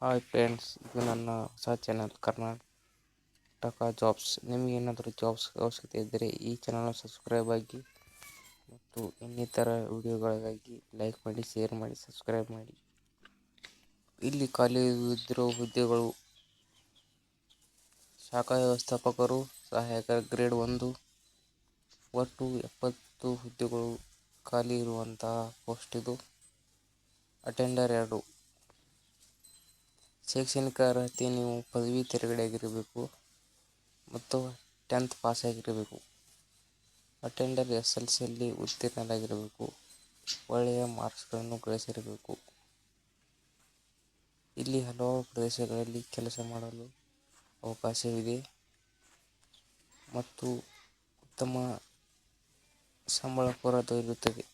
Hi friends, ಇದು ನನ್ನ ಹೊಸ ಚಾನಲ್ ಕರ್ನಾಟಕ ಜಾಬ್ಸ್. ನಿಮಗೆ ಏನಾದರೂ ಜಾಬ್ಸ್ ಅವಶ್ಯಕತೆ ಇದ್ದರೆ ಈ ಚಾನಲ್ ಸಬ್ಸ್ಕ್ರೈಬ್ ಆಗಿ ಮತ್ತು ಇನ್ನಿತರ ವಿಡಿಯೋಗಳಿಗಾಗಿ ಲೈಕ್ ಮಾಡಿ, ಶೇರ್ ಮಾಡಿ, ಸಬ್ಸ್ಕ್ರೈಬ್ ಮಾಡಿ. ಇಲ್ಲಿ ಖಾಲಿ ಇದ್ದಿರೋ ಹುದ್ದೆಗಳು: ಶಾಖಾ ವ್ಯವಸ್ಥಾಪಕರು, ಸಹಾಯಕ ಗ್ರೇಡ್ 1. ಒಟ್ಟು 70 ಹುದ್ದೆಗಳು ಖಾಲಿ ಇರುವಂತಹ ಪೋಸ್ಟ್ ಇದು. ಅಟೆಂಡರ್ 2. ಶೈಕ್ಷಣಿಕ ಅರ್ಹತೆ: ನೀವು ಪದವಿ ತೇರ್ಗಡೆಯಾಗಿರಬೇಕು ಮತ್ತು 10th ಪಾಸ್ ಆಗಿರಬೇಕು. ಅಟೆಂಡರ್ SSLCಯಲ್ಲಿ ಉತ್ತೀರ್ಣರಾಗಿರಬೇಕು. ಒಳ್ಳೆಯ ಮಾರ್ಕ್ಸ್ಗಳನ್ನು ಗಳಿಸಿರಬೇಕು. ಇಲ್ಲಿ ಹಲವಾರು ಪ್ರದೇಶಗಳಲ್ಲಿ ಕೆಲಸ ಮಾಡಲು ಅವಕಾಶವಿದೆ ಮತ್ತು ಉತ್ತಮ ಸಂಬಳ ಕೂಡ ದೊರೆಯುತ್ತದೆ.